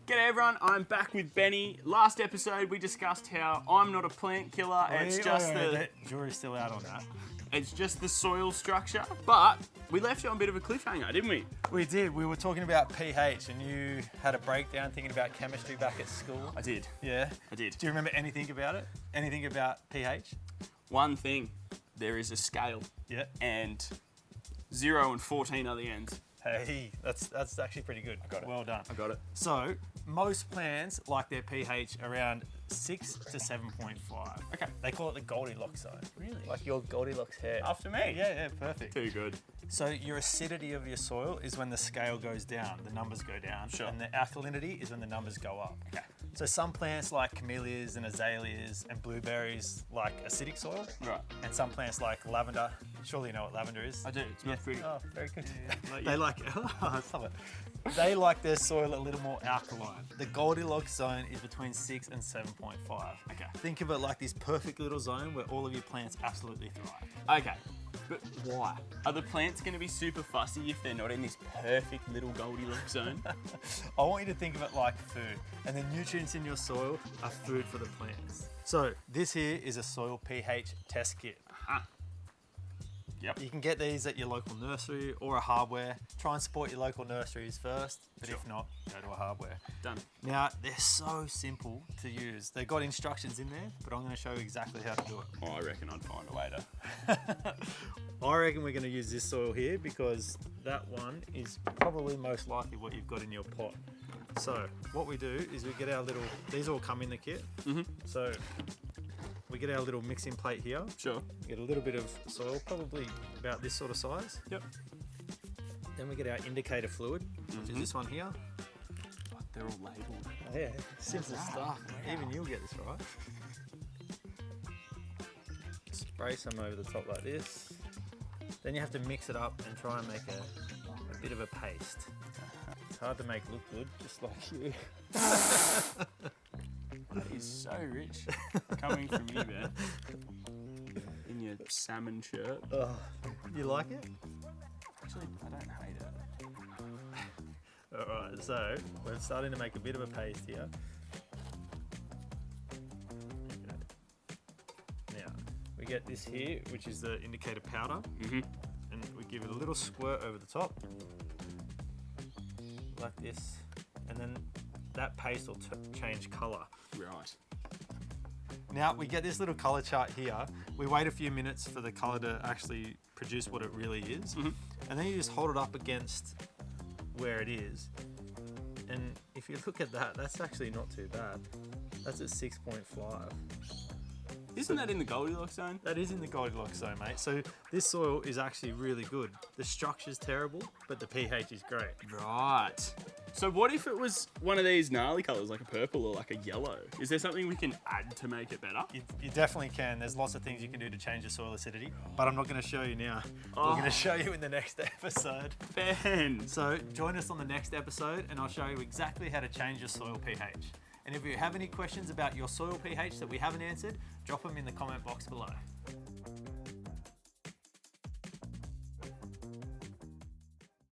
G'day everyone, I'm back with Benny. Last episode we discussed how I'm not a plant killer, it's just the jury's still out on that. It's just the soil structure, but we left you on a bit of a cliffhanger, didn't we? We did. We were talking about pH and you had a breakdown thinking about chemistry back at school. I did. Yeah? I did. Do you remember anything about it? Anything about pH? One thing, there is a scale. Yeah. And 0 and 14 are the ends. Hey, that's actually pretty good. I got it. Well done. I got it. So, most plants like their pH around 6 to 7.5. Okay. They call it the Goldilocks zone. Really? Like your Goldilocks hair. After me? Yeah, perfect. Too good. So your acidity of your soil is when the scale goes down, the numbers go down. Sure. And the alkalinity is when the numbers go up. Okay. So some plants like camellias and azaleas and blueberries like acidic soil. Right. And some plants like lavender. Surely you know what lavender is? I do. It's not pretty. Oh, very good. Like They you. like, stop it. They like their soil a little more alkaline. The Goldilocks zone is between 6 and 7.5. Okay. Think of it like this perfect little zone where all of your plants absolutely thrive. Okay. But why? Are the plants going to be super fussy if they're not in this perfect little Goldilocks zone? I want you to think of it like food, and the nutrients in your soil are food for the plants. So this here is a soil pH test kit. Yep. You can get these at your local nursery or a hardware. Try and support your local nurseries first, but Sure. if not, go to a hardware. Done. Now, they're so simple to use. They've got instructions in there, but I'm going to show you exactly how to do it. Oh, I reckon I'd find a way to. I reckon we're going to use this soil here because that one is probably most likely what you've got in your pot. So what we do is we get our little, these all come in the kit. Mm-hmm. So we get our little mixing plate here. Sure. Get a little bit of soil, probably about this sort of size. Yep. Then we get our indicator fluid, which is this one here. Oh, they're all labelled. Oh, yeah, simple stuff. Wow. Even you'll get this right. Spray some over the top like this. Then you have to mix it up and try and make a bit of a paste. It's hard to make look good, just like you. That is so rich. Coming from you, man. In your salmon shirt. Oh, you like it? Actually, I don't hate it. Alright, so we're starting to make a bit of a paste here. Now, we get this here, which is the indicator powder, Mm-hmm. and we give it a little squirt over the top, like this, and then that paste will change colour. Right. Now we get this little colour chart here. We wait a few minutes for the colour to actually produce what it really is. Mm-hmm. And then you just hold it up against where it is. And if you look at that, that's actually not too bad. That's at 6.5. Isn't that in the Goldilocks zone? That is in the Goldilocks zone, mate. So this soil is actually really good. The structure's terrible, but the pH is great. Right. So what if it was one of these gnarly colours, like a purple or like a yellow? Is there something we can add to make it better? You definitely can. There's lots of things you can do to change the soil acidity, but I'm not going to show you now. Oh. We're going to show you in the next episode. Ben! So join us on the next episode and I'll show you exactly how to change your soil pH. And if you have any questions about your soil pH that we haven't answered, drop them in the comment box below.